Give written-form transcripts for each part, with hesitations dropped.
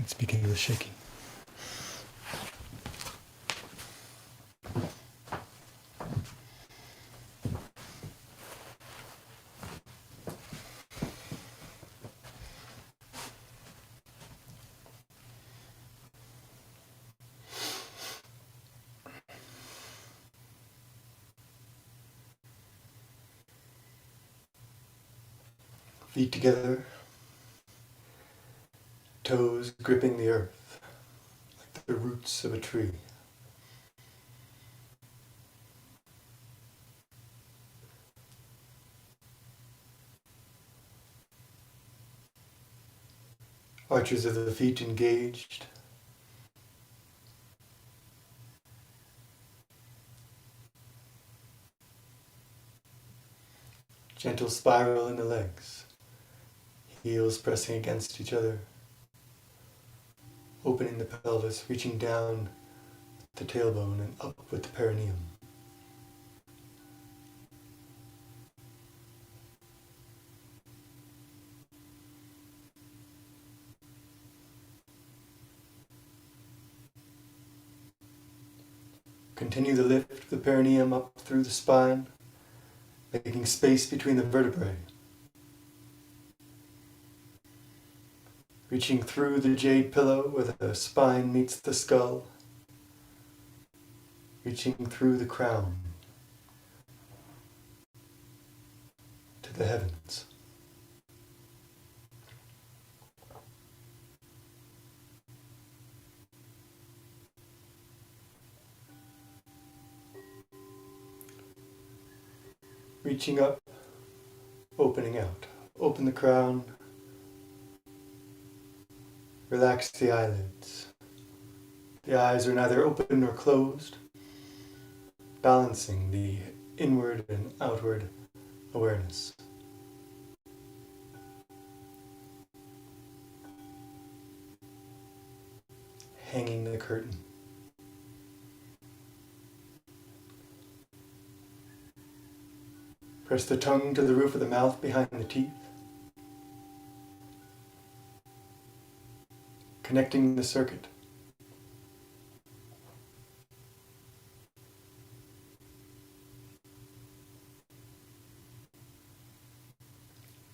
Let's begin with shaking. Feet together, toes gripping the earth like the roots of a tree. Arches of the feet engaged. Gentle spiral in the legs, heels pressing against each other, opening the pelvis, reaching down the tailbone and up with the perineum. Continue the lift of the perineum up through the spine, making space between the vertebrae. Reaching through the jade pillow where the spine meets the skull. Reaching through the crown to the heavens. Reaching up, opening out. Open the crown. Relax the eyelids. The eyes are neither open nor closed, balancing the inward and outward awareness. Hanging the curtain. Press the tongue to the roof of the mouth behind the teeth. Connecting the circuit.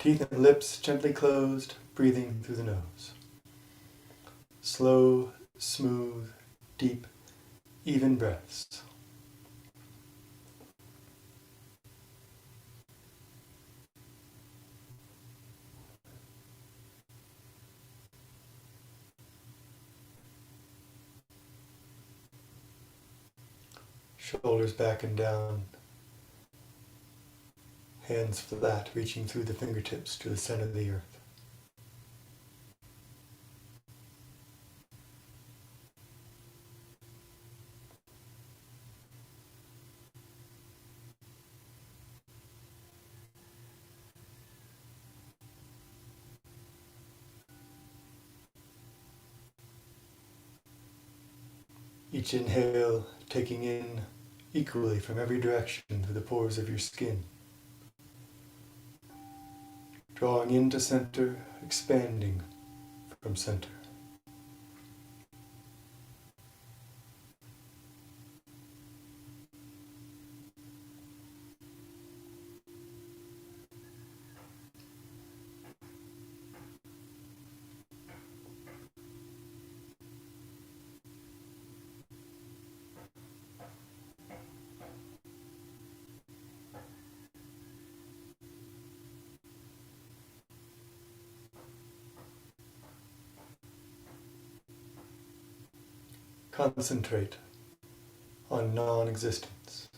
Teeth and lips gently closed, breathing through the nose. Slow, smooth, deep, even breaths. Shoulders back and down. Hands flat, reaching through the fingertips to the center of the earth. Each inhale taking in equally from every direction through the pores of your skin. Drawing into center, expanding from center. Concentrate on non-existence.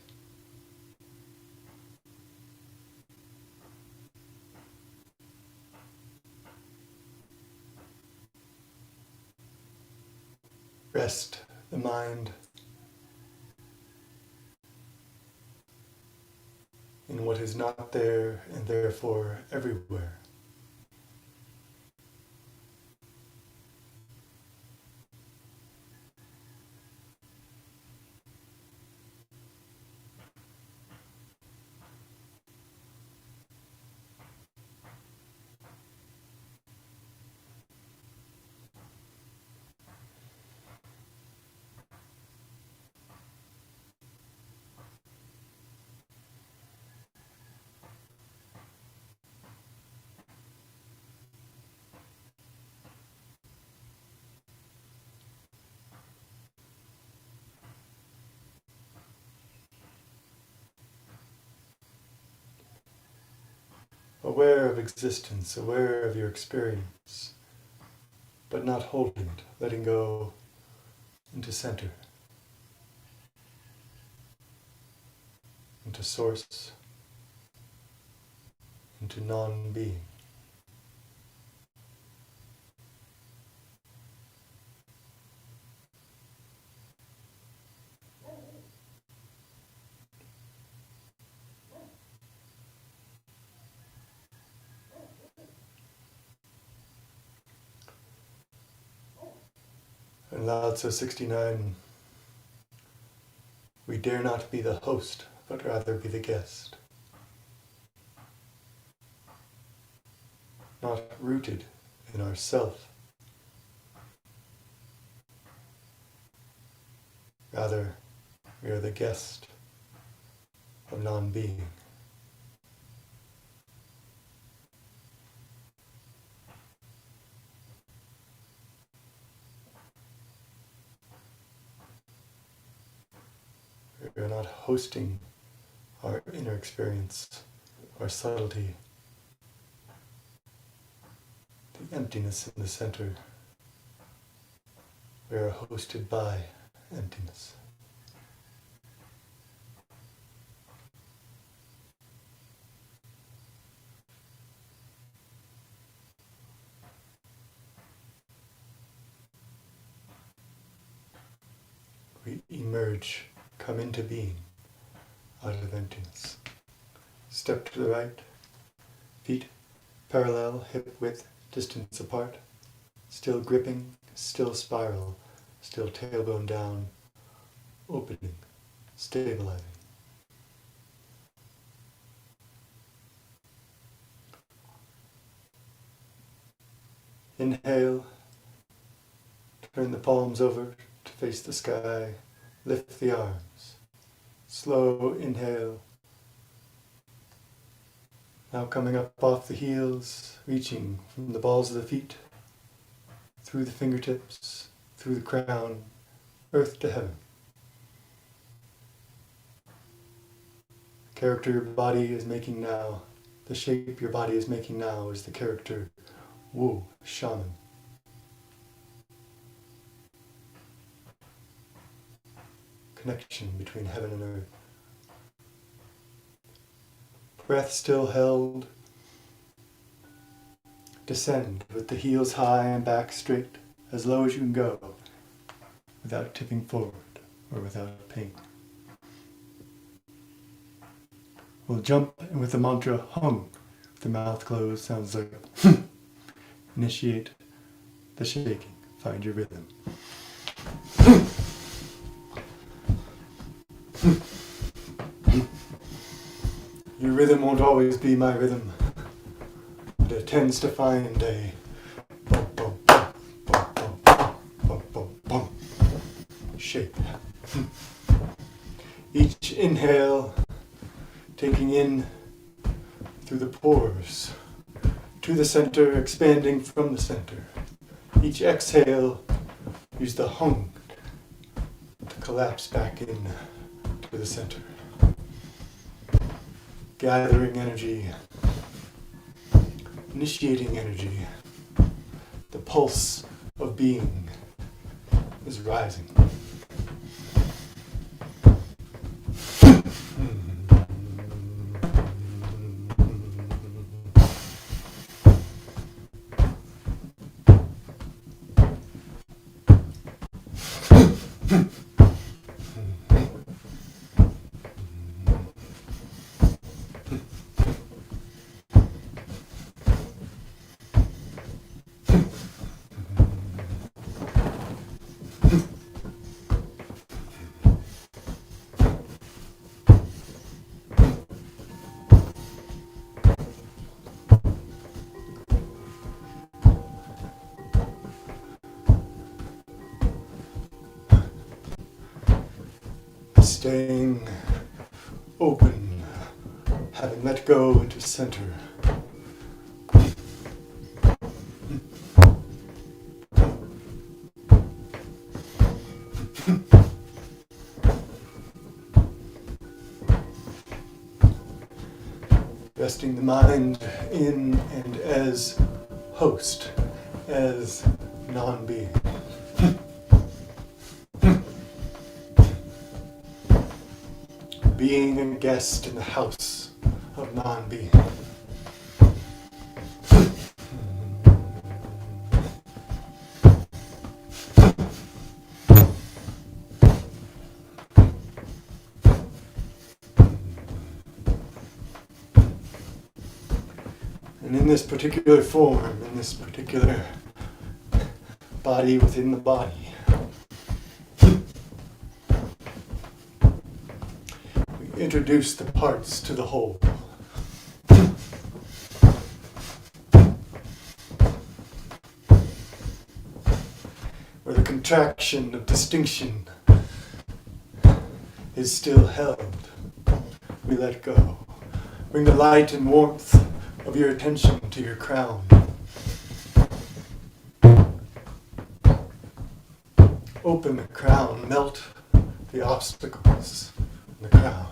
Rest the mind in what is not there and therefore everywhere. aware of existence, aware of your experience, but not holding it, letting go into center, into source, into non-being. In Lao Tzu 69, we dare not be the host, but rather be the guest. Not rooted in ourself. Rather, we are the guest of non-being. We are not hosting our inner experience, our subtlety, the emptiness in the center. We are hosted by emptiness. We emerge, come into being out of emptiness. Step to the right, feet parallel, hip width, distance apart, still gripping, still spiral, still tailbone down, opening, stabilizing. Inhale, turn the palms over to face the sky, lift the arms. Slow inhale. Now coming up off the heels, reaching from the balls of the feet, through the fingertips, through the crown, earth to heaven. The character your body is making now, the shape your body is making now is the character Wu, shaman. Connection between heaven and earth. Breath still held. Descend with the heels high and back straight, as low as you can go, without tipping forward or without pain. We'll jump with the mantra hung. With the mouth closed, sounds like initiate the shaking. Find your rhythm. Your rhythm won't always be my rhythm, but it tends to find a bum, bum, bum, bum, bum, bum, bum, bum shape. Each inhale, taking in through the pores, to the center, expanding from the center. Each exhale, use the hung to collapse back in to the center. Gathering energy, initiating energy. The pulse of being is rising. Staying open, having let go into center. resting the mind in and as host, as non-being. Being a guest in the house of non-being. And in this particular form, in this particular body within the body, we introduce the parts to the whole. Where the contraction of distinction is still held, we let go. Bring the light and warmth of your attention to your crown. Open the crown, melt the obstacles in the crown.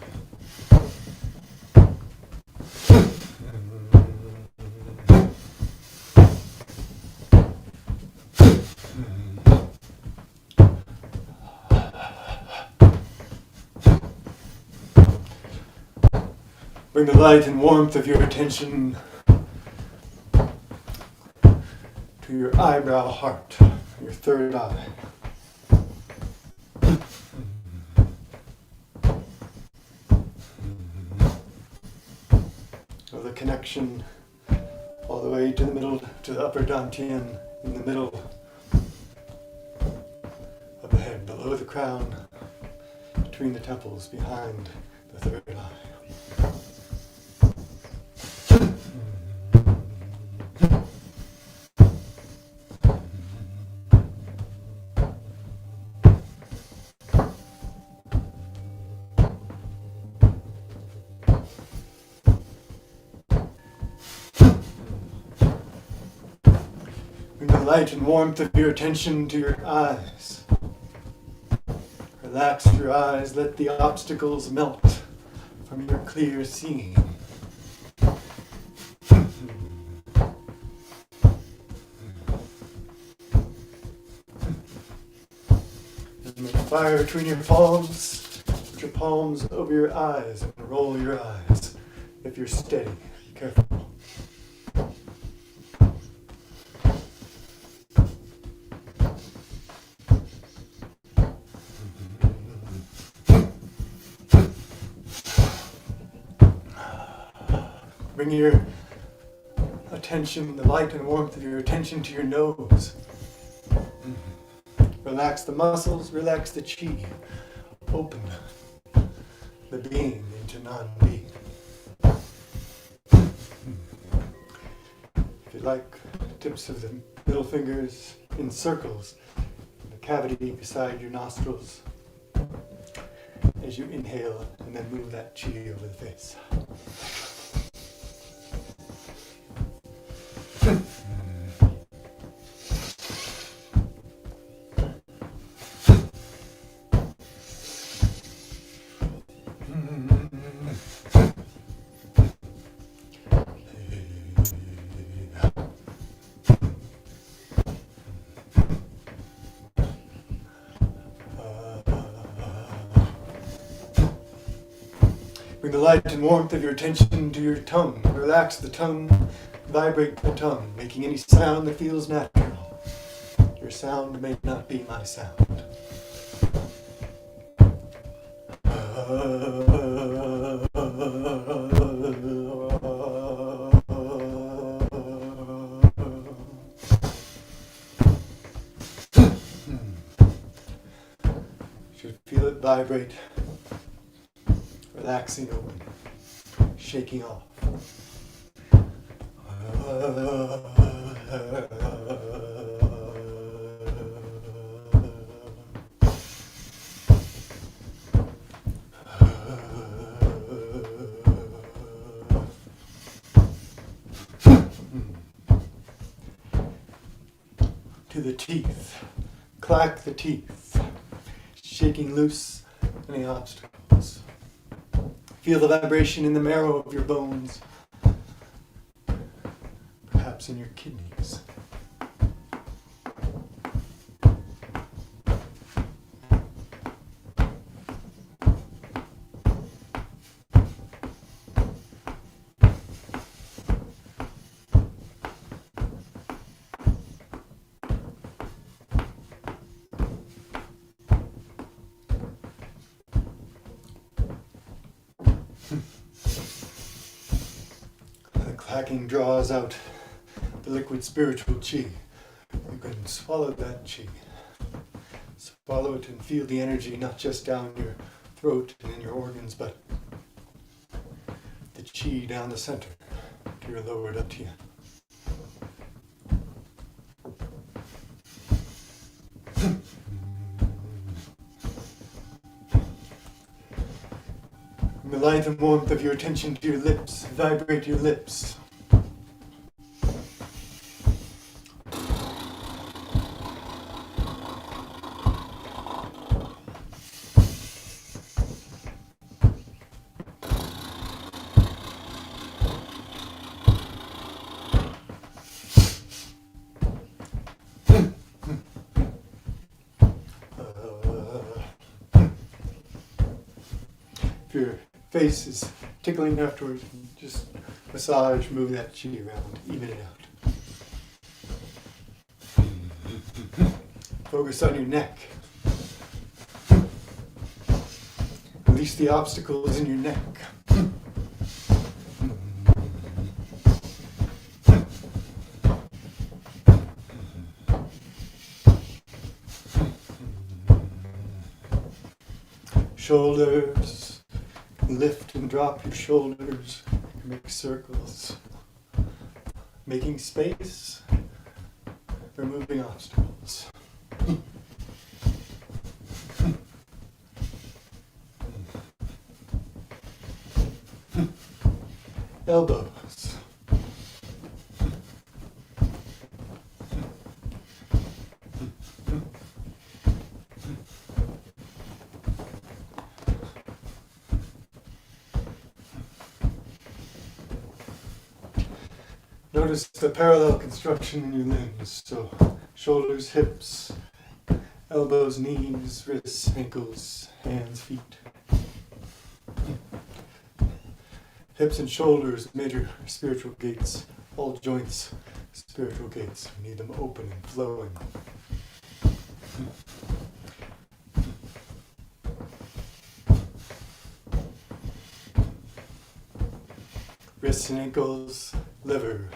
Bring the light and warmth of your attention to your eyebrow heart, your third eye. Of the connection all the way to the middle, to the upper dantian, in the middle of the head, below the crown, between the temples, behind the third eye. Bring the light and warmth of your attention to your eyes. Relax your eyes, let the obstacles melt from your clear seeing. And make fire between your palms. Put your palms over your eyes and roll your eyes. If you're steady, careful. Bring your attention, the light and warmth of your attention to your nose. Relax the muscles, relax the chi. Open the being into non-being. If you like, tips of the middle fingers in circles, in the cavity beside your nostrils, as you inhale and then move that chi over the face. Bring the light and warmth of your attention to your tongue. Relax the tongue, vibrate the tongue, making any sound that feels natural. Your sound may not be my sound. Should feel it vibrate. Relaxing open, shaking off. To the teeth, clack the teeth, shaking loose any obstacles. Feel the vibration in the marrow of your bones. gaps in your kidneys. The clacking draws out the liquid spiritual chi. You can swallow that chi. Swallow it and feel the energy not just down your throat and in your organs, but the chi down the center to your lower dantian. The light and warmth of your attention to your lips, vibrate your lips. If your face is tickling afterwards, just massage, move that chi around, even it out. Focus on your neck. Release the obstacles in your neck. Shoulders. Lift and drop your shoulders, make circles, making space, removing obstacles. Elbows. Notice the parallel construction in your limbs, so shoulders, hips, elbows, knees, wrists, ankles, hands, feet. Hips and shoulders, major spiritual gates, all joints, spiritual gates. We need them open and flowing. Wrists and ankles, liver,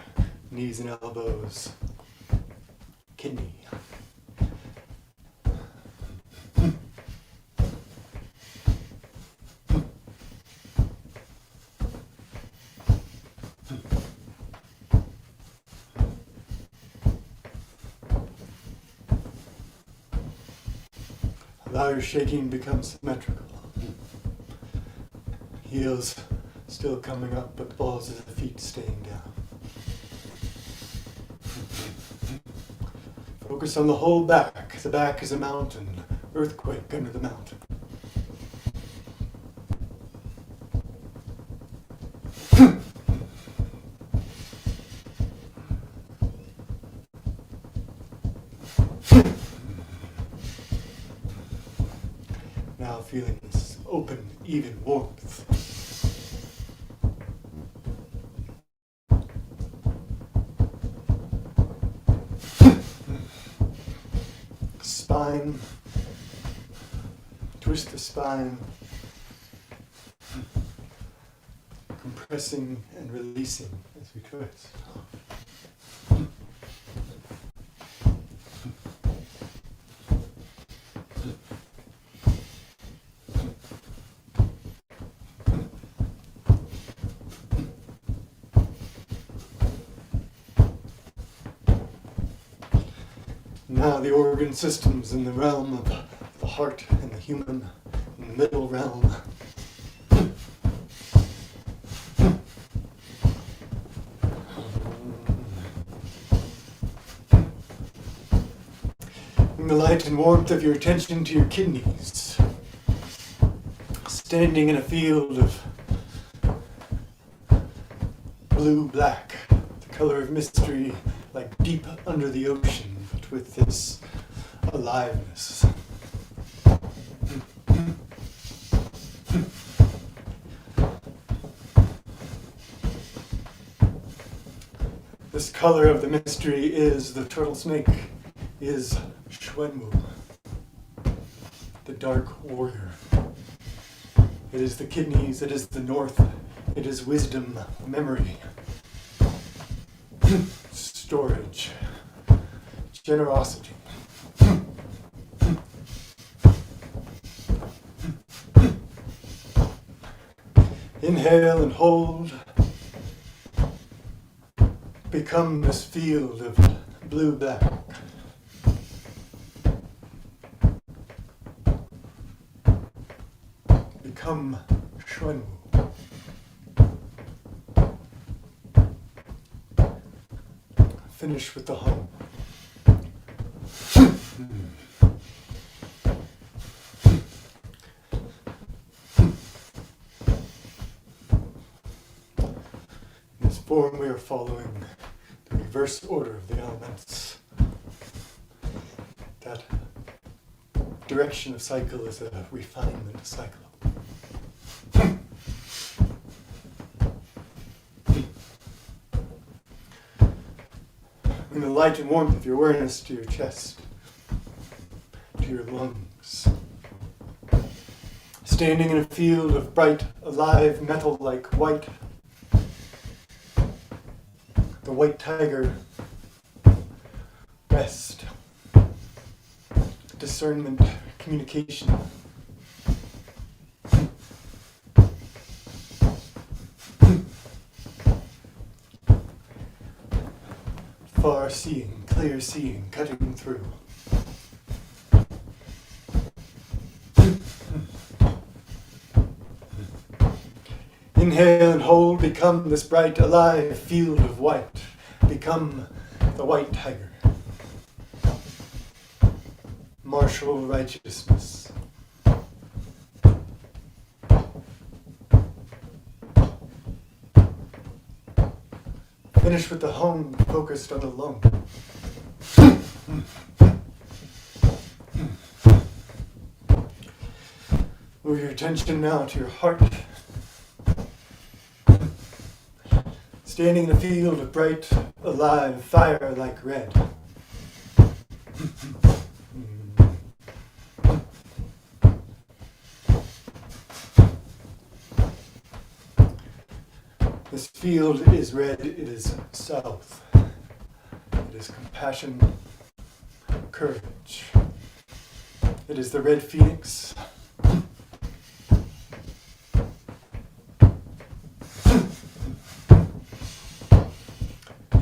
knees and elbows, kidney. Allow your shaking to become symmetrical. Heels still coming up, but the balls of the feet staying down. Focus on the whole back. The back is a mountain. Earthquake under the mountain. Now feeling this open, even warmth. Spine. Twist the spine. Compressing and releasing as we twist. Now the organ systems in the realm of the heart and the human, in the middle realm. Bring the light and warmth of your attention to your kidneys. Standing in a field of blue-black, the color of mystery, like deep under the ocean, but with this aliveness. This color of the mystery is the turtle snake, is Xuanwu, the dark warrior. It is the kidneys, it is the north, it is wisdom, memory, storage, generosity. Inhale and hold. Become this field of blue-black. Become Xuanwu. Finish with the hum. In this form we are following the reverse order of the elements. That direction of cycle is a refinement of cycle. Bring the light and warmth of your awareness to your chest, to your lungs. Standing in a field of bright, alive, metal-like white, the white tiger, rest, discernment, communication. Far seeing, clear seeing, cutting through. Inhale and hold, become this bright, alive field of white. Become the white tiger. Martial righteousness. Finish with the hum focused on the lung. Move your attention now to your heart. Standing in a field of bright, alive fire like red. This field is red, it is south. It is compassion, courage. It is the red phoenix.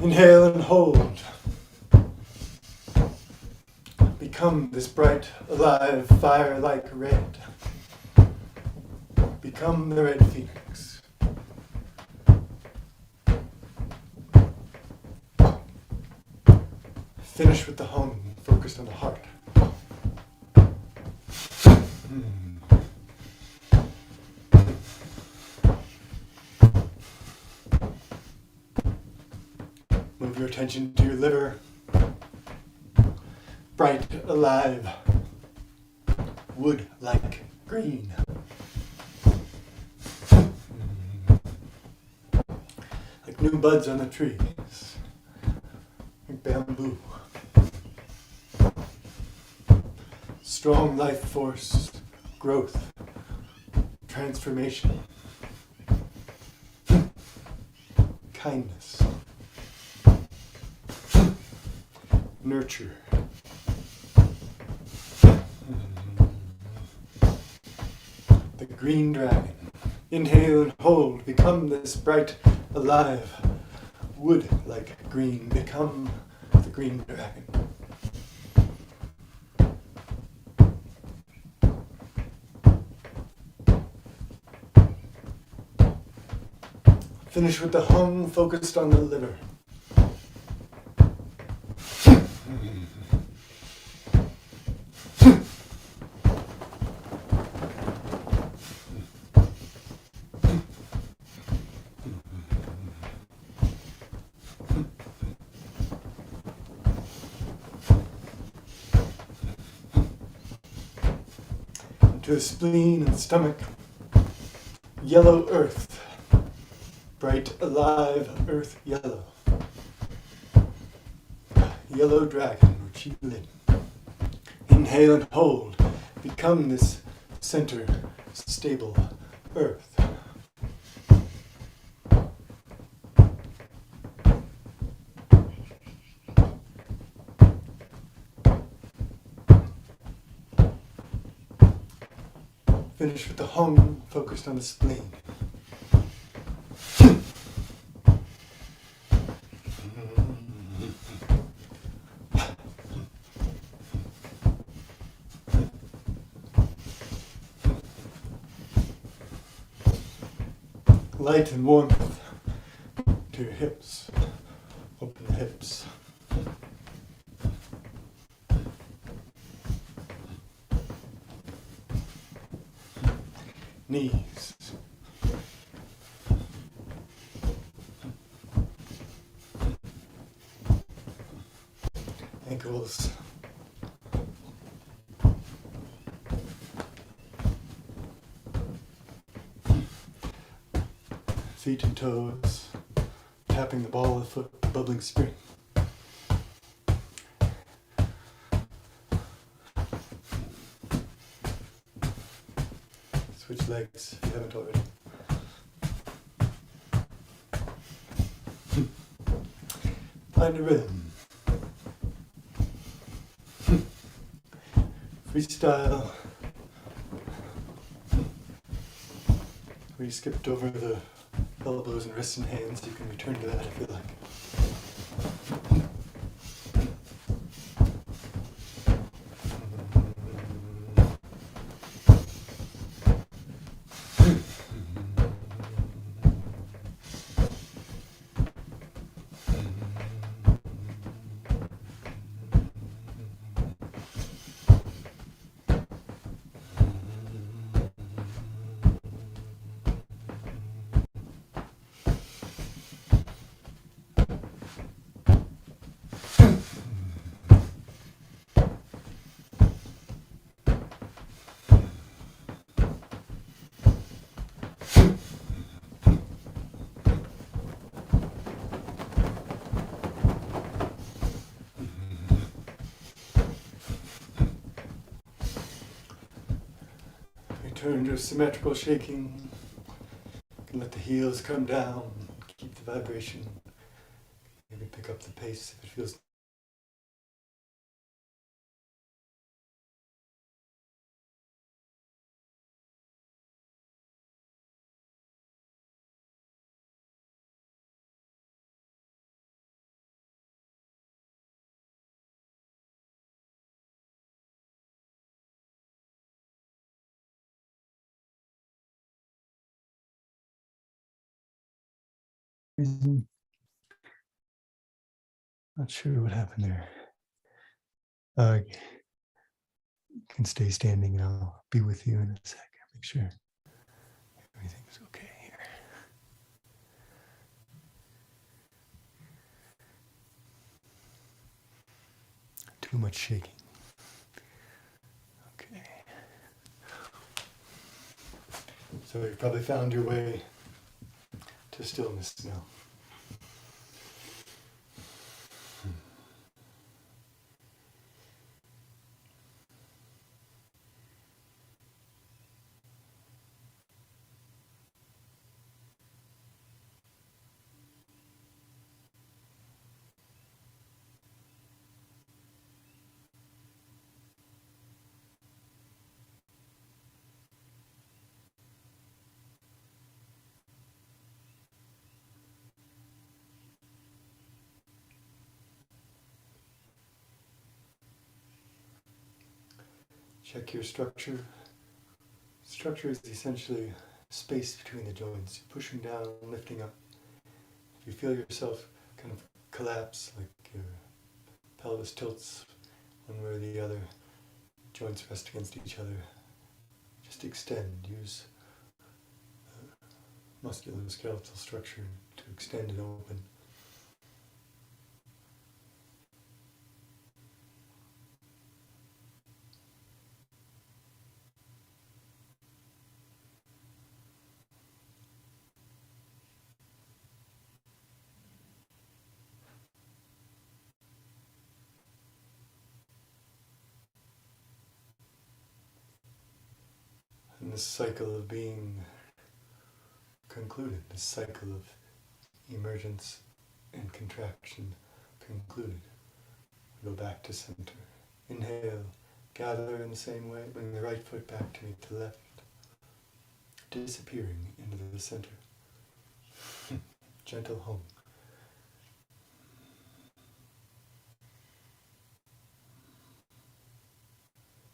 Inhale and hold. Become this bright, alive fire like red. Become the red phoenix. Finish with the hum, focused on the heart. Move your attention to your liver. Bright, alive, wood-like green. Like new buds on the trees. Like bamboo. Strong life force, growth, transformation, kindness, nurture. The green dragon. Inhale and hold. Become this bright, alive, wood-like green. Become the green dragon. Finish with the hum focused on the liver. to the spleen and stomach. Yellow earth. Bright, alive earth yellow. Yellow dragon or Qilin. Inhale and hold. Become this center, stable earth. Finish with the hum focused on the spleen. Light and warmth to your hips. Open the hips. Knees. Ankles. Feet and toes, tapping the ball of the foot, the bubbling spring. Switch legs if you haven't already. Find a rhythm. Freestyle. We skipped over the elbows and wrists and hands. You can return to that if you like. Return to symmetrical shaking. You can let the heels come down. Keep the vibration. Maybe pick up the pace if it feels. Not sure what happened there. You can stay standing and I'll be with you in a second. Make sure everything's okay here. Too much shaking. Okay. So you probably found your way to stillness now. Check your structure. Structure is essentially space between the joints. You're pushing down, lifting up. If you feel yourself kind of collapse, like your pelvis tilts one way or the other, joints rest against each other, just extend. Use musculoskeletal structure to extend and open. And this cycle of being concluded, this cycle of emergence and contraction concluded. We go back to center. Inhale, gather in the same way, bring the right foot back to meet the left, disappearing into the center. Gentle home.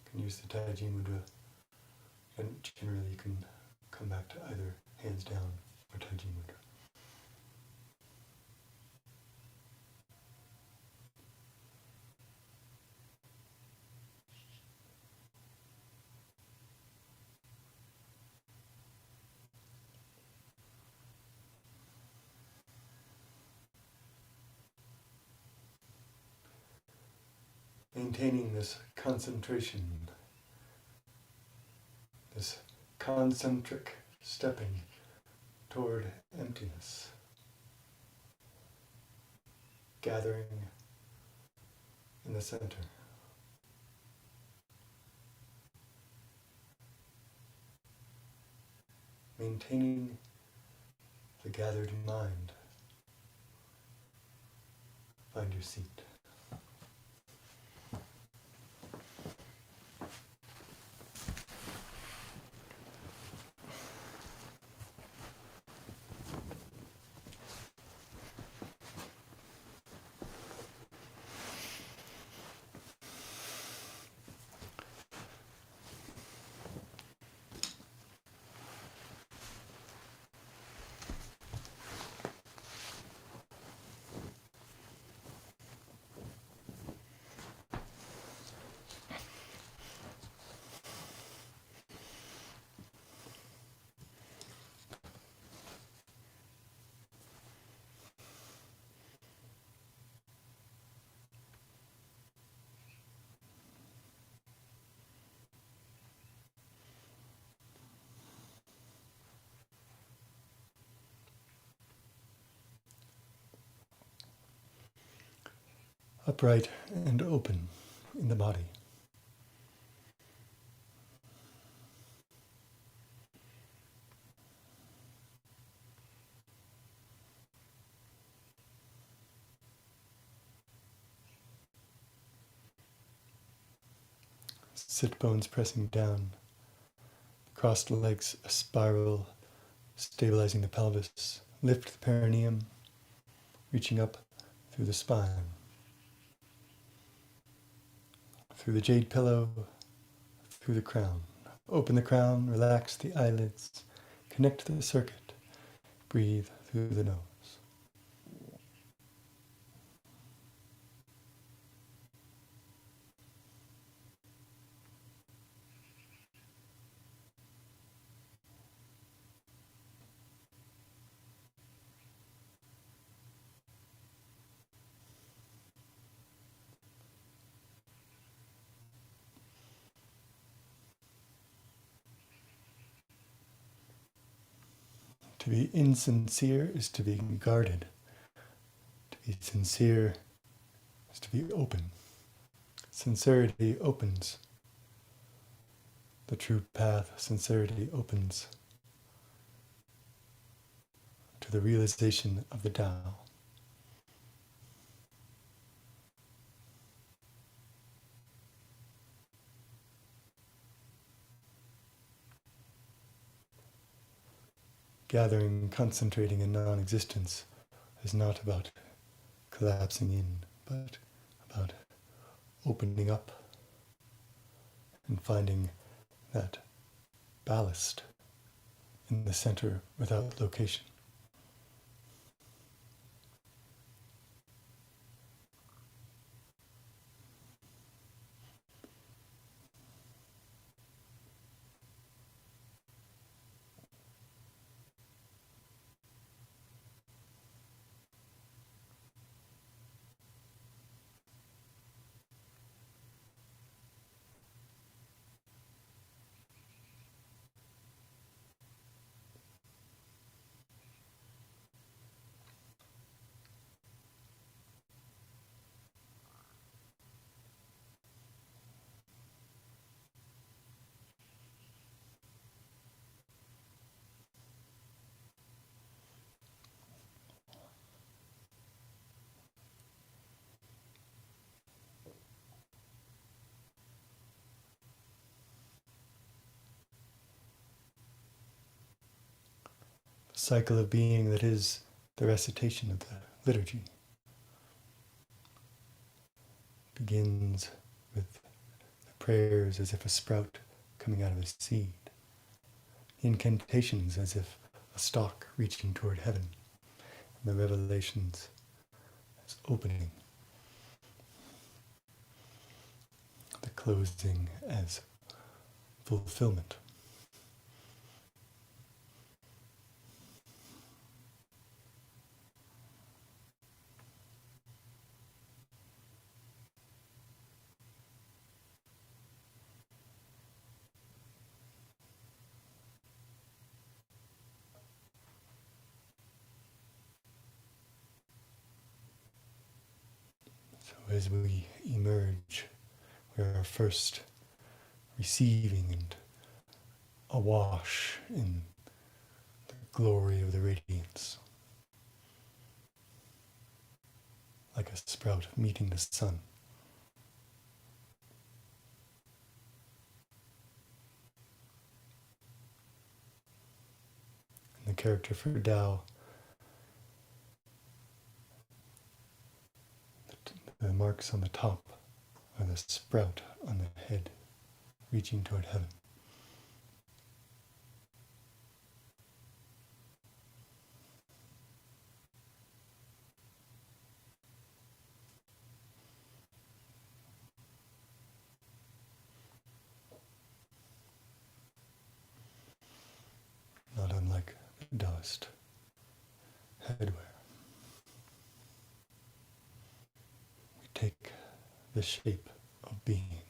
You can use the Taiji Mudra, and generally you can come back to either hands down or Taiji Mudra. Maintaining this concentration, this concentric stepping toward emptiness, gathering in the center. Maintaining the gathered mind. Find your seat. Upright and open in the body. Sit bones pressing down, crossed legs a spiral, stabilizing the pelvis. Lift the perineum, reaching up through the spine. Through the jade pillow, through the crown. Open the crown, relax the eyelids, connect the circuit. Breathe through the nose. To be insincere is to be guarded. To be sincere is to be open. Sincerity opens the true path. Sincerity opens to the realization of the Tao. Gathering, concentrating in non-existence is not about collapsing in, but about opening up and finding that ballast in the center without location. cycle of being that is the recitation of the liturgy. Begins with the prayers as if a sprout coming out of a seed, incantations as if a stalk reaching toward heaven, and the revelations as opening, the closing as fulfillment. So as we emerge, we are first receiving and awash in the glory of the radiance, like a sprout meeting the sun. And the character for Tao, the marks on the top are the sprout on the head, reaching toward heaven. Not unlike the Daoist headwear. We take the shape of being,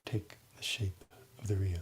take the shape of the real.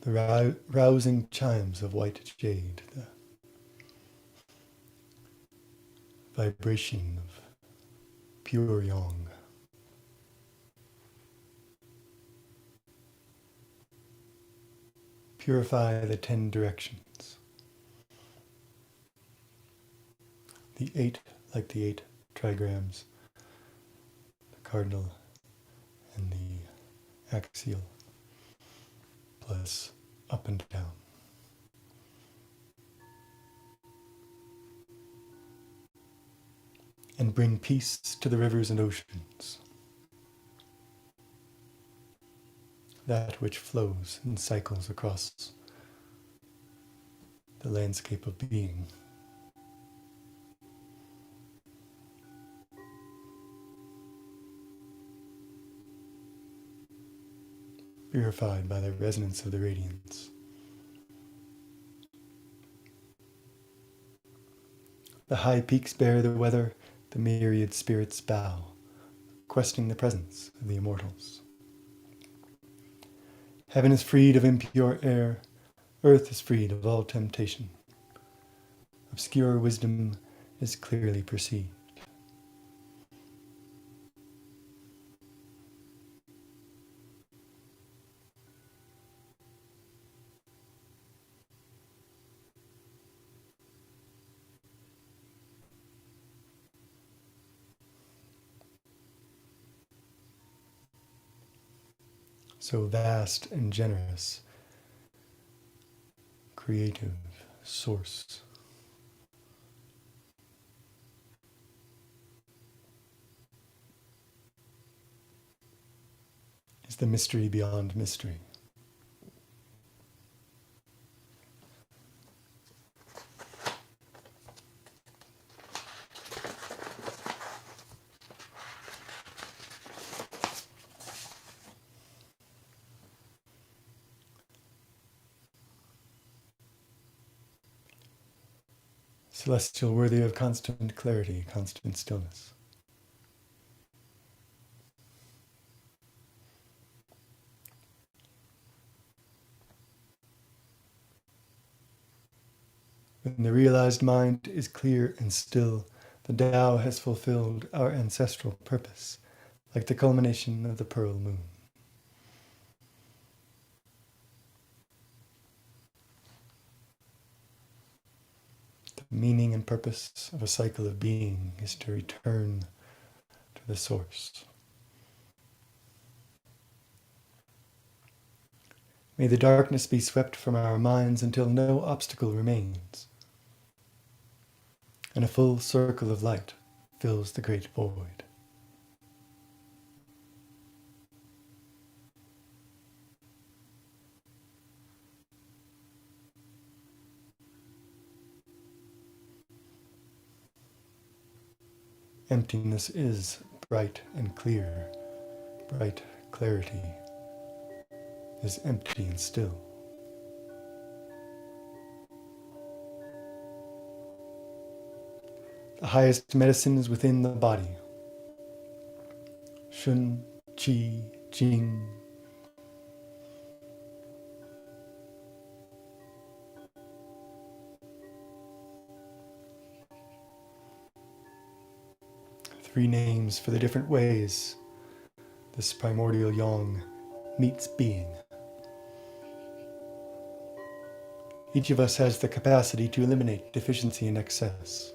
The rousing chimes of white jade, the vibration of pure yang, purify the 10 directions. The 8, like the 8 trigrams, the cardinal and the axial, plus up and down. And bring peace to the rivers and oceans, that which flows and cycles across the landscape of being. Purified by the resonance of the radiance. The high peaks bear the weather, the myriad spirits bow, questing the presence of the immortals. Heaven is freed of impure air, earth is freed of all temptation. Obscure wisdom is clearly perceived. So vast and generous, creative source. Is the mystery beyond mystery. celestial worthy of constant clarity, constant stillness. When the realized mind is clear and still, the Tao has fulfilled our ancestral purpose, like the culmination of the pearl moon. The meaning and purpose of a cycle of being is to return to the source. May the darkness be swept from our minds until no obstacle remains, and a full circle of light fills the great void. Emptiness is bright and clear. Bright clarity is empty and still. The highest medicine is within the body. Shun, Qi, Jing. Three names for the different ways this primordial yang meets being. Each of us has the capacity to eliminate deficiency and excess,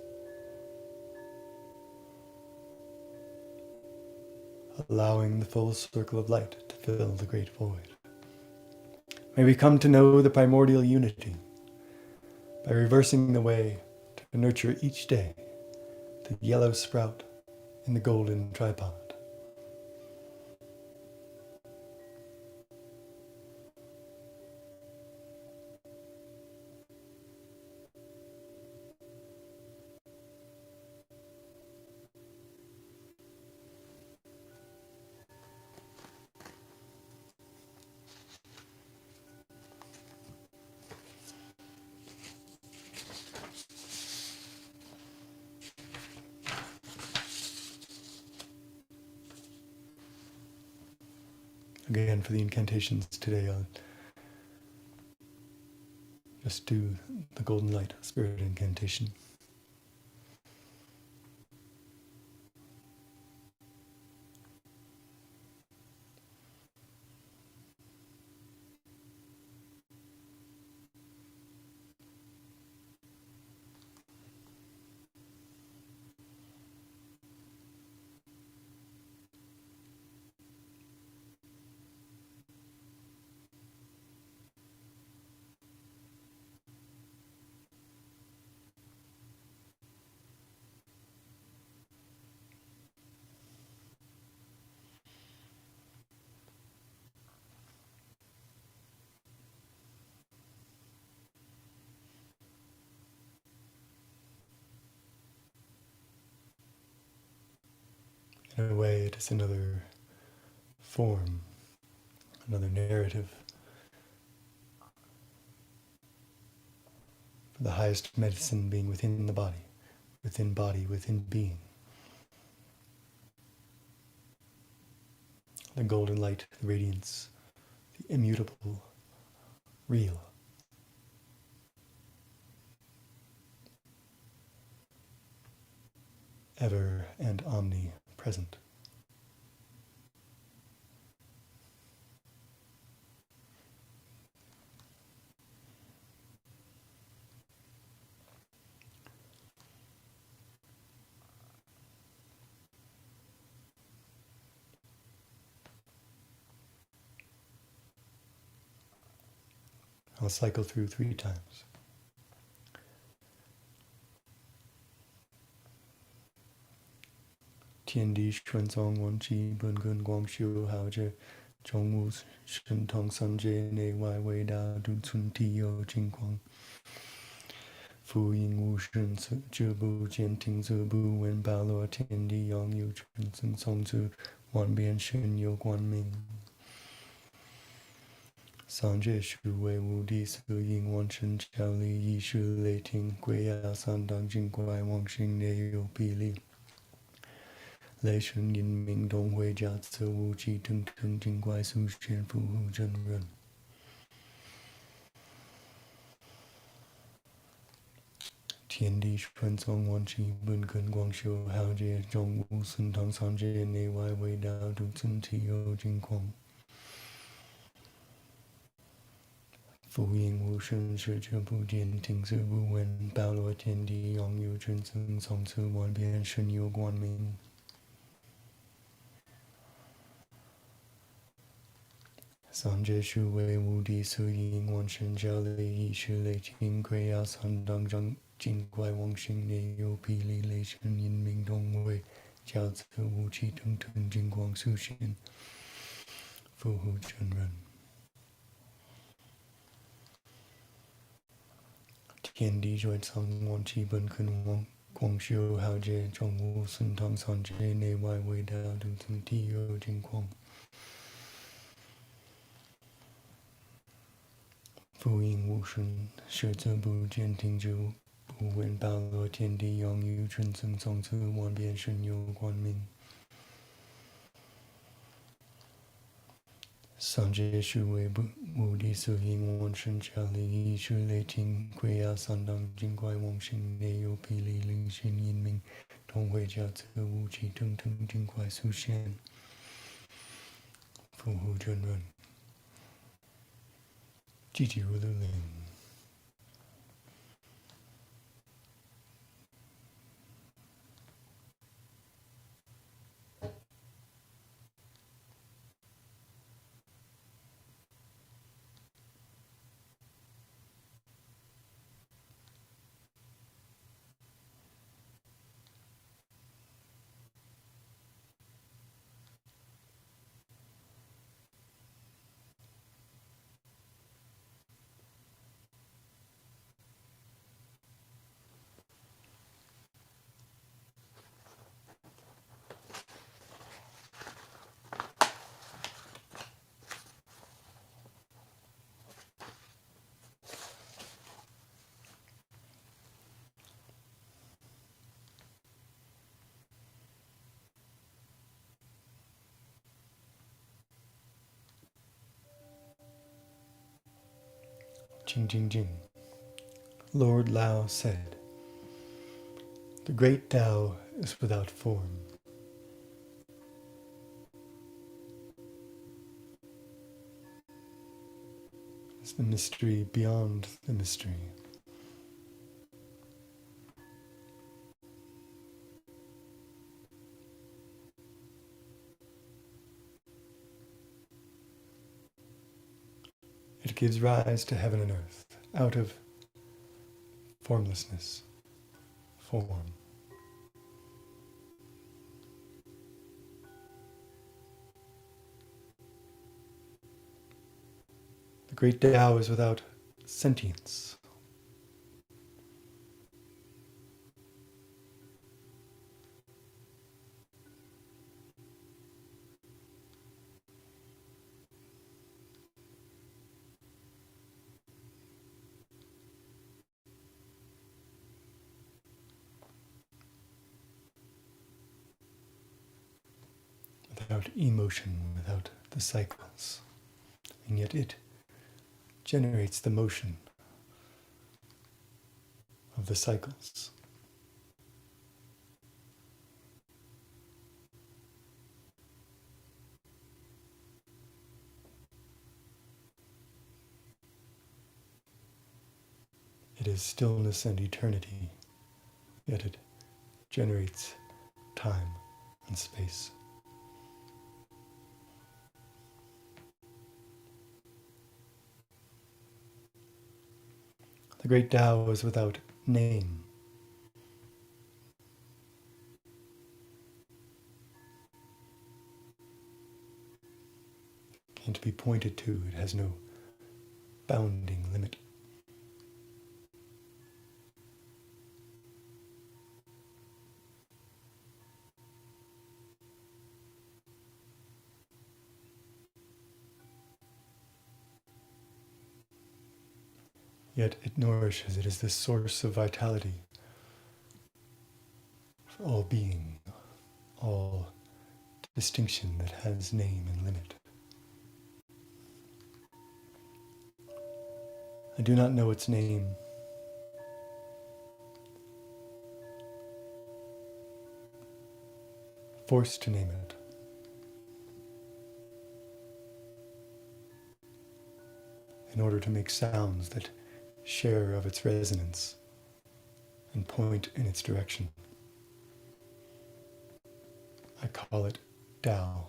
allowing the full circle of light to fill the great void. May we come to know the primordial unity by reversing the way to nurture each day the yellow sprout in the golden tripod. Again, for the incantations today, I'll just do the Golden Light Spirit incantation. In a way, it is another form, another narrative for the highest medicine being within the body, within being. The golden light, the radiance, the immutable, real. Ever and omnipresent. I'll cycle through 3 times. Tian Di Xuan Zong Wan Chi Bun Gun Guang Xiu Hao Zhe Zhong Wu Shen Tong San Jie Ne Wai Wei Da Du Cun Ti Yo Jing Guang Fu Ying Wu Shen Se Zhe Bu Jian Ting Ze Bu Wen Bao Luo Tian Di Yang Yu Chen Zeng Song Zhu Wan Bian Shen Yo Guan Ming 三界是为无地色因往生教理意识雷霆归亚三当精怪妄心内有比例雷神因明东回家则无极腾腾精怪速现复护真人天地传宗万气本根光修浩劫中无孙唐三界内外为道独尊体有金光复应无声视者不见听色不闻包罗天地拥有真僧从此万变身有光明三界是为无地色因往生教雷意识雷霆归亚三当掌精怪妄心内有霹雳雷神因明东为教则无气腾腾金光速现复护真人天地传宗万气本根光光修浩劫中无孙唐三界内外为道独尊体有金光复应无声视则不见听者不闻包罗天地拥有真僧从此万变身有光明三界是为无地色因往生教理意识雷霆归亚三当精怪妄心内有霹雳灵心因明同回教则无气腾腾精怪速现复护真人积极如的灵Jing Jing Jing. Lord Lao said, "The great Tao is without form. It's the mystery beyond the mystery. It gives rise to heaven and earth out of formlessness, form. The great Tao is without sentience. Without emotion, without the cycles. And yet it generates the motion of the cycles. It is stillness and eternity, yet it generates time and space. The great Tao is without name. It can't be pointed to, it has no bounding limit. yet it nourishes. It is the source of vitality for all being, all distinction that has name and limit. I do not know its name. Forced to name it. In order to make sounds that share of its resonance and point in its direction. I call it Tao.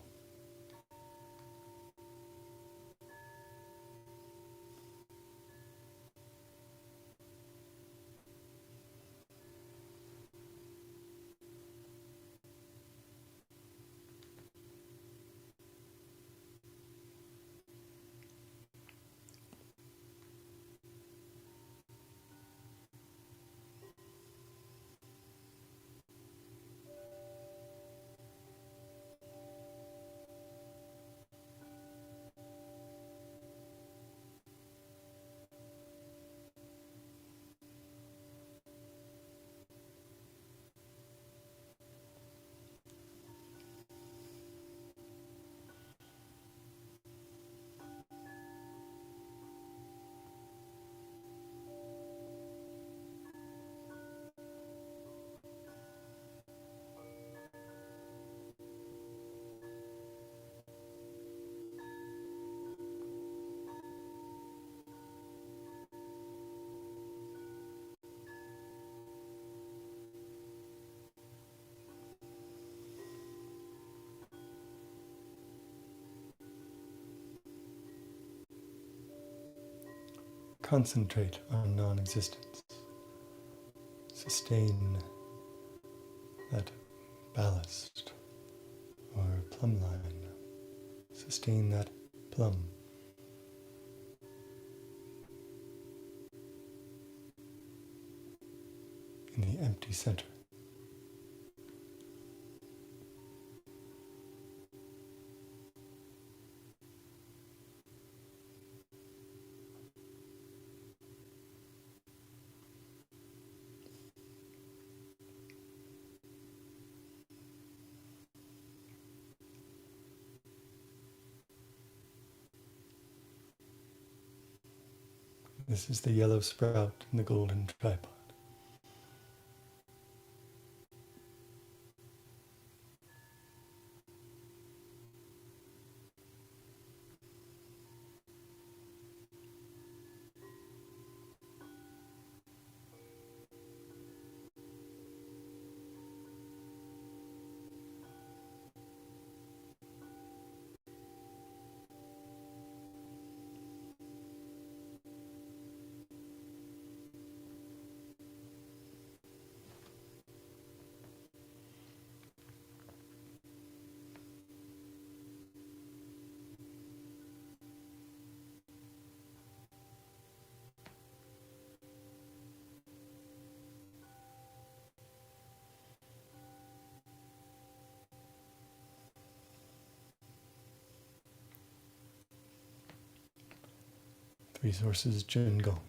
Concentrate on non-existence. Sustain that ballast or plumb line. Sustain that plumb. In the empty center. This is the yellow sprout in the golden tripod. Three sources, Jun Gong.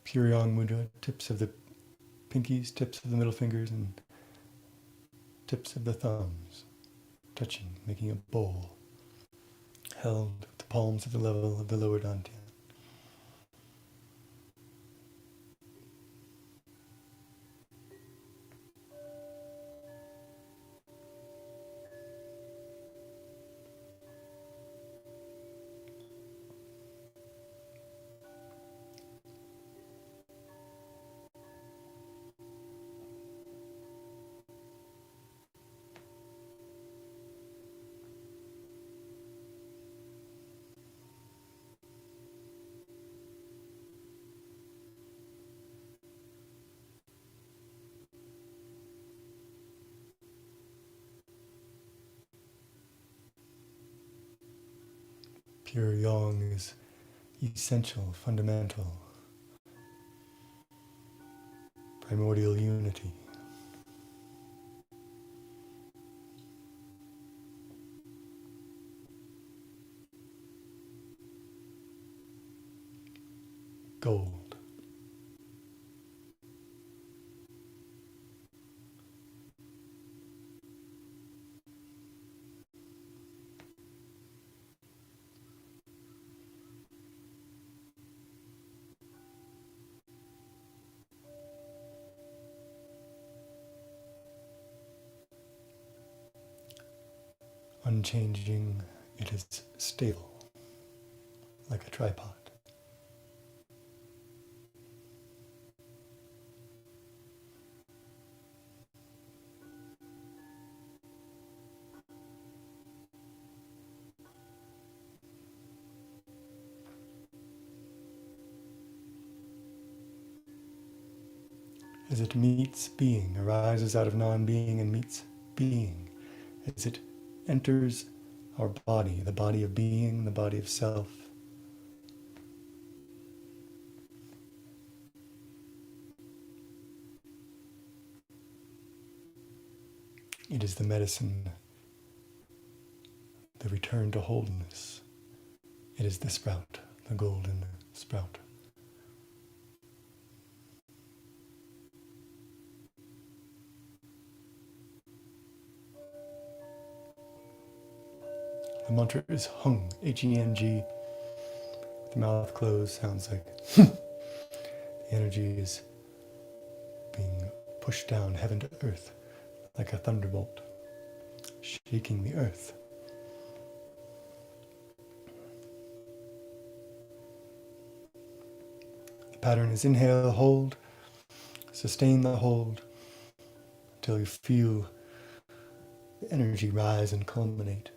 Puriyong Mudra, tips of the pinkies, tips of the middle fingers, and tips of the thumbs, touching, making a bowl, held with the palms at the level of the lower dantian. Pure Yang is essential, fundamental, primordial unity. gold. Unchanging, it is stable, like a tripod. As it meets being, arises out of non-being and meets being. As it enters our body, the body of being, the body of self, it is the medicine, the return to wholeness. It is the sprout, the golden sprout. The mantra is hung, H-E-N-G. The mouth closed sounds like the energy is being pushed down heaven to earth like a thunderbolt, shaking the earth. The pattern is inhale, hold, sustain the hold until you feel the energy rise and culminate,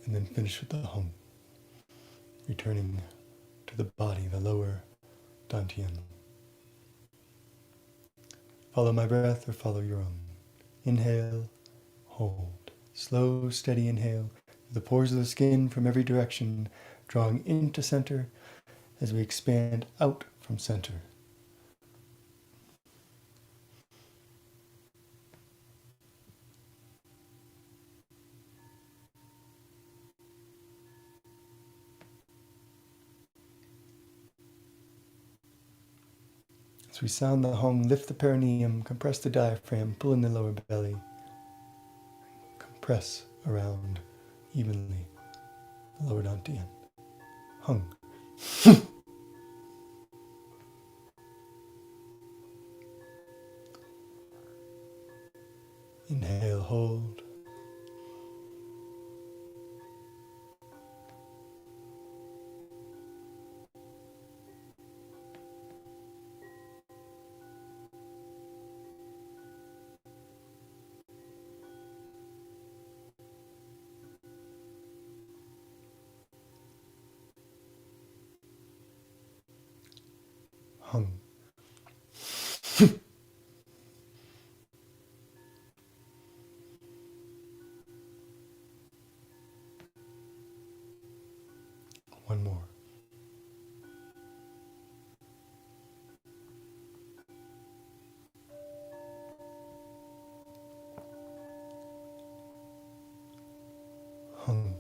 and then finish with the hum, returning to the body, the lower dantian. Follow my breath or follow your own. Inhale, hold. Slow, steady inhale through the pores of the skin from every direction, drawing into center as we expand out from center. As we sound the hum, lift the perineum, compress the diaphragm, pull in the lower belly, compress around evenly the lower dantian. Hung. Inhale, hold. Hung. One more. Hung.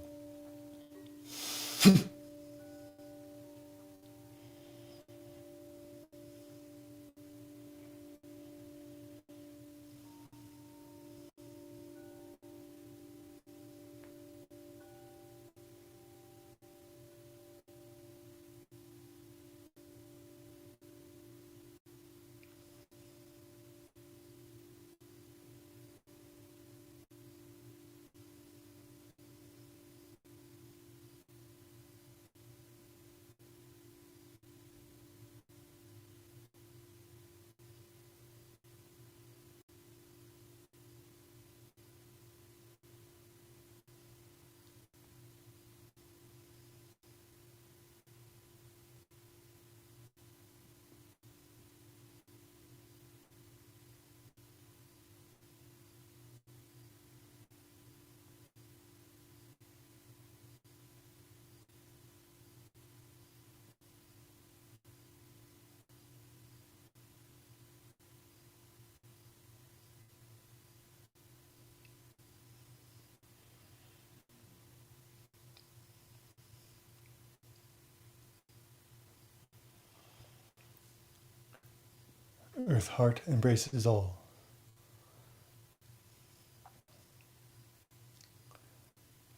Earth heart embraces all.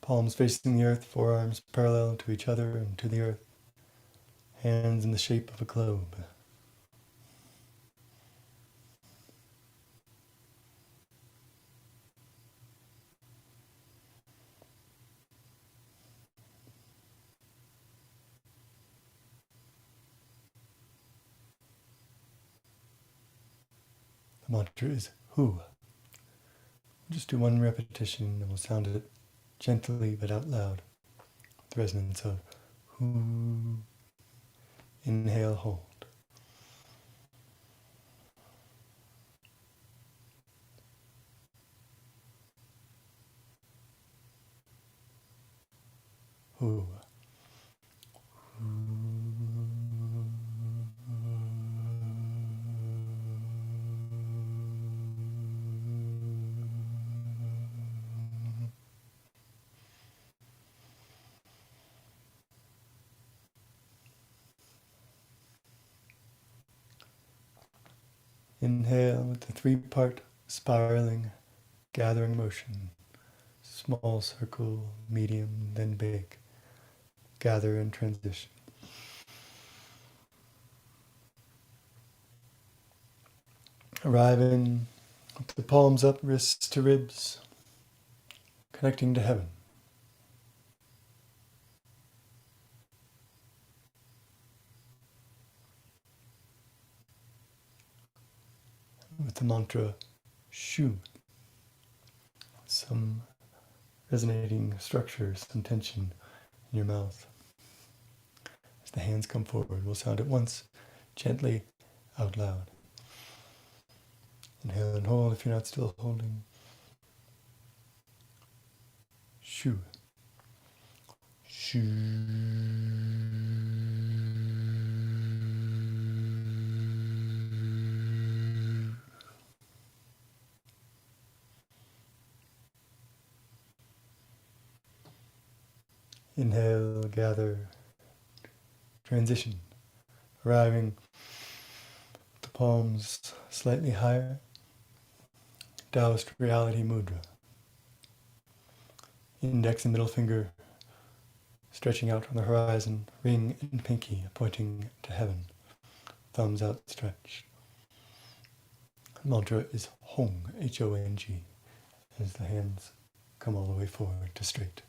Palms facing the earth, forearms parallel to each other and to the earth. Hands in the shape of a globe. The mantra is Hu. We'll just do one repetition and we'll sound it gently but out loud. The resonance of Hu. Inhale, hold. Hu. Inhale with the three-part spiraling, gathering motion. Small circle, medium, then big. Gather and transition. Arriving with the palms up, wrists to ribs, connecting to heaven. With the mantra Shu, some resonating structure, some tension in your mouth. As the hands come forward, we'll sound it once, gently, out loud. Inhale and hold if you're not still holding. Shu. Shu. Inhale, gather, transition, arriving with the palms slightly higher, Daoist reality mudra. Index and middle finger stretching out on the horizon, ring and pinky pointing to heaven, thumbs outstretched. The mantra is Hong, H-O-N-G, as the hands come all the way forward to straight.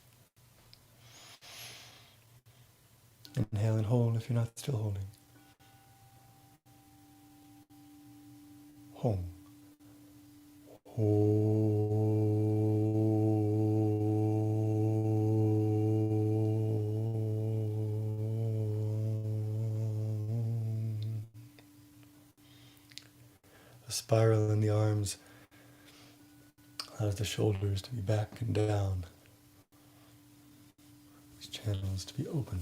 Inhale and hold if you're not still holding. Hong. A spiral in the arms allows the shoulders to be back and down. These channels to be open.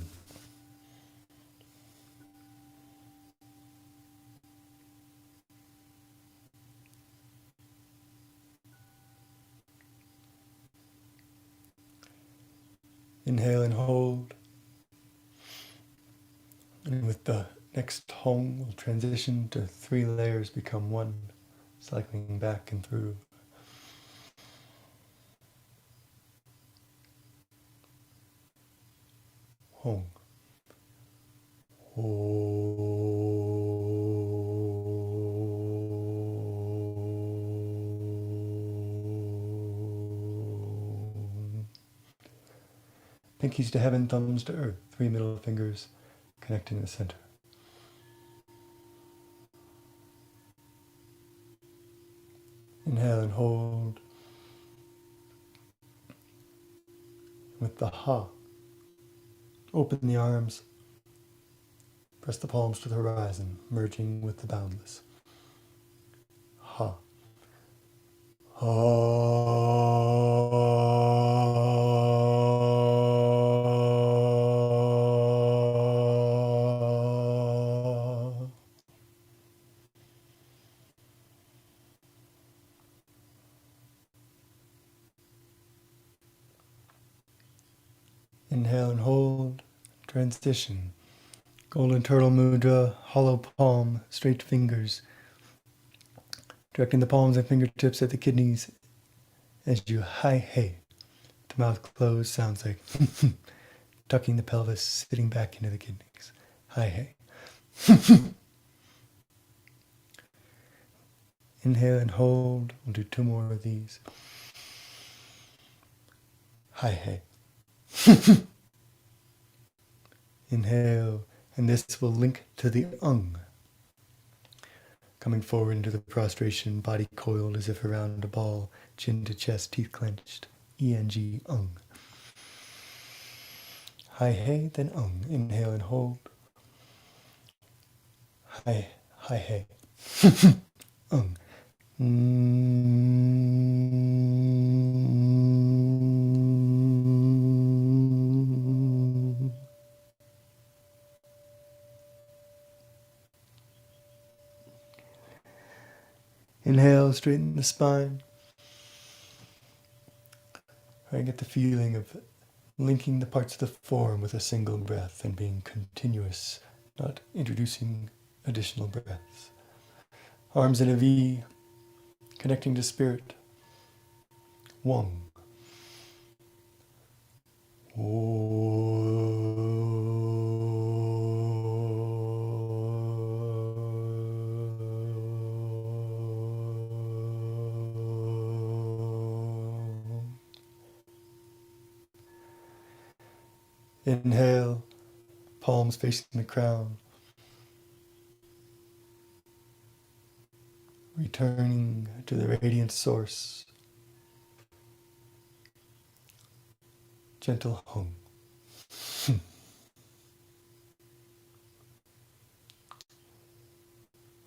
Inhale and hold. And with the next Hong, we'll transition to 3 layers become one, cycling back and through. Hong. Pinkies to heaven, thumbs to earth, 3 middle fingers connecting the center. Inhale and hold. With the Ha, open the arms, press the palms to the horizon, merging with the boundless. Ha. Inhale and hold, transition. Golden turtle mudra, hollow palm, straight fingers, directing the palms and fingertips at the kidneys as you hi-hey. The mouth closed sounds like tucking the pelvis, sitting back into the kidneys. Hi-hey. Inhale and hold. We'll do 2 more of these. Hi-hey. Inhale, and this will link to the ung. Coming forward into the prostration, body coiled as if around a ball, chin to chest, teeth clenched. ENG, ung. Hi-hey, then ung. Inhale and hold. Hi-hey. Ung. Inhale, straighten the spine. I get the feeling of linking the parts of the form with a single breath and being continuous, not introducing additional breaths. Arms in a V, connecting to spirit. Wong. Inhale, palms facing the crown. Returning to the radiant source. Gentle hum.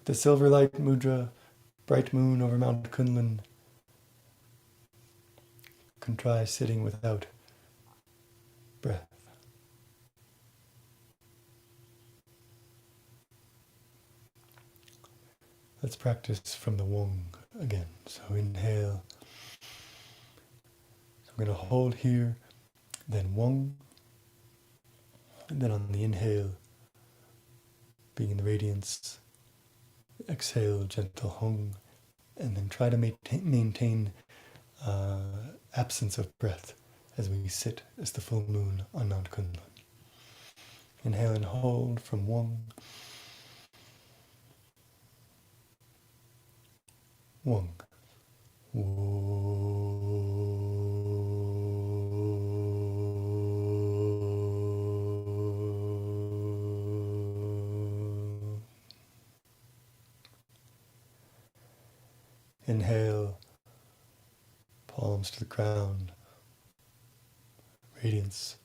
The silver light mudra, bright moon over Mount Kunlun. Can try sitting without breath. Let's practice from the Wong again. So inhale. So I'm going to hold here, then Wong. And then on the inhale, being in the radiance, exhale, gentle Hong. And then try to maintain absence of breath as we sit as the full moon on Mount Kunlun. Inhale and hold from Wong. Wong. Inhale, palms to the crown, radiance.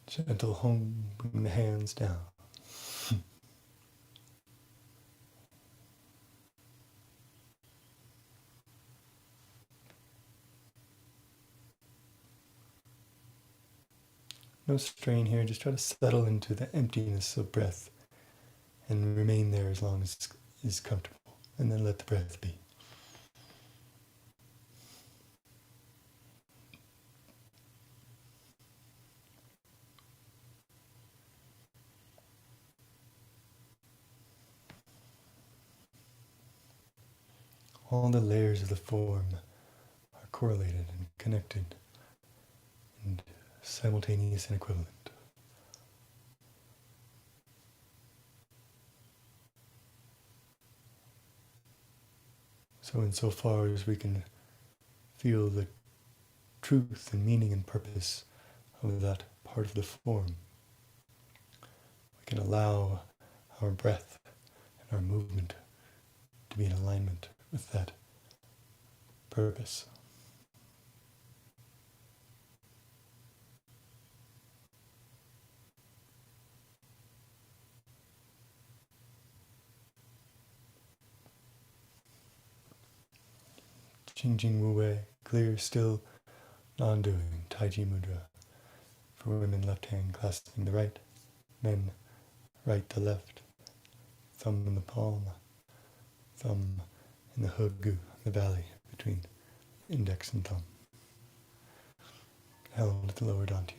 Gentle hum, bring the hands down. No strain here, just try to settle into the emptiness of breath and remain there as long as is comfortable, and then let the breath be. All the layers of the form are correlated and connected and simultaneous and equivalent. So insofar as we can feel the truth and meaning and purpose of that part of the form, we can allow our breath and our movement to be in alignment with that purpose. Jing Jing Wu Wei, clear, still, non-doing, Tai Chi Mudra. For women, left hand clasping the right, men, right to left, thumb in the palm, thumb in the Gu, the valley between index and thumb, held at the lower dantian.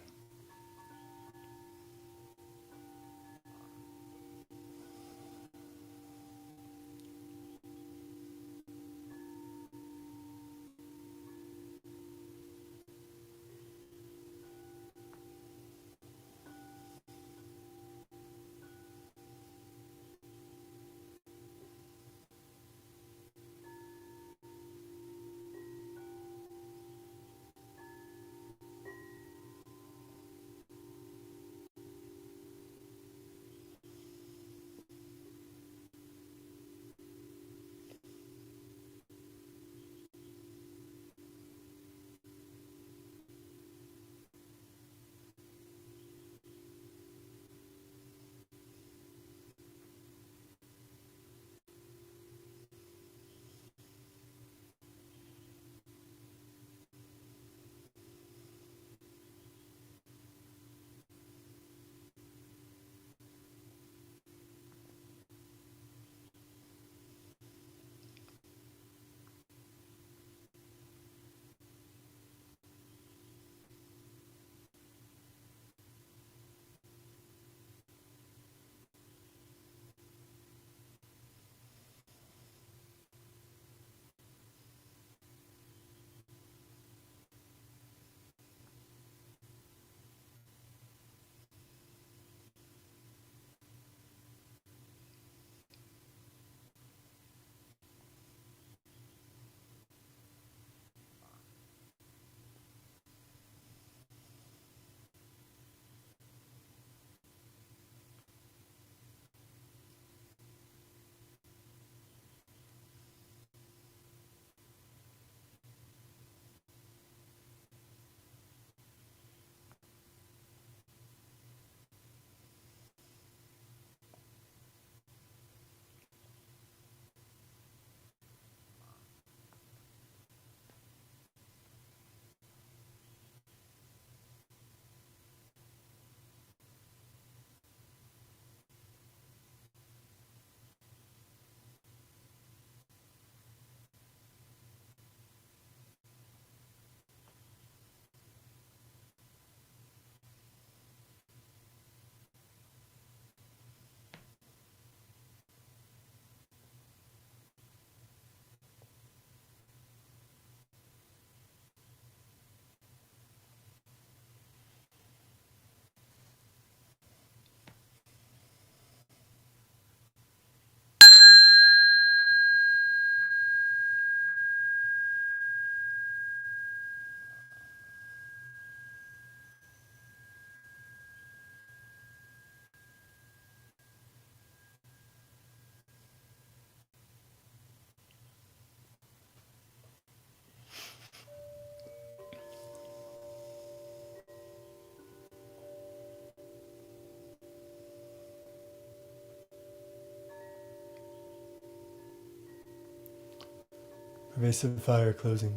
Pervasive fire closing.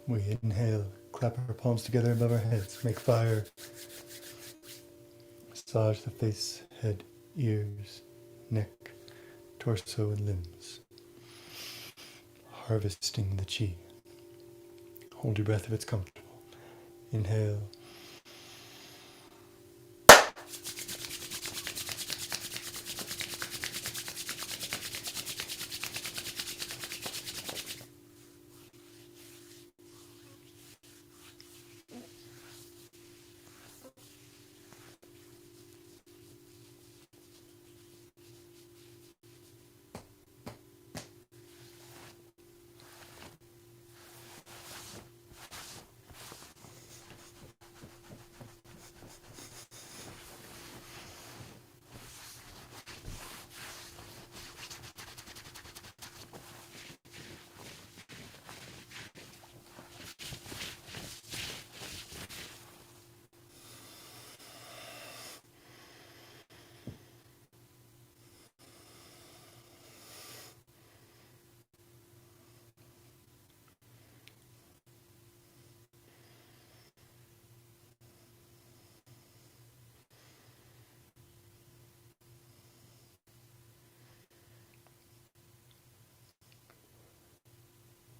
We inhale, clap our palms together above our heads, make fire. Massage the face, head, ears, neck, torso, and limbs. Harvesting the chi. Hold your breath if it's comfortable. Inhale.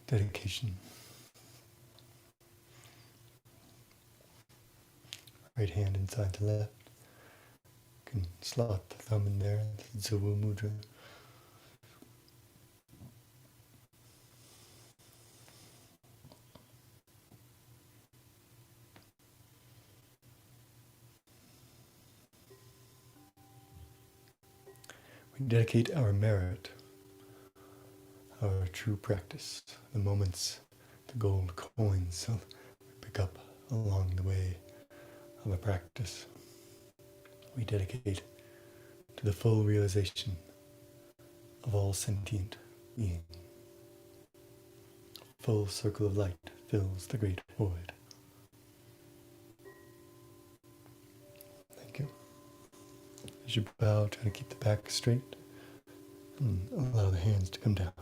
Dedication. Right hand inside the left. You can slot the thumb in there, the Zawu Mudra. We dedicate our merit, our true practice, the moments, the gold coins we pick up along the way of a practice. We dedicate to the full realization of all sentient being. Full circle of light fills the great void. Thank you. As you bow, try to keep the back straight and allow the hands to come down.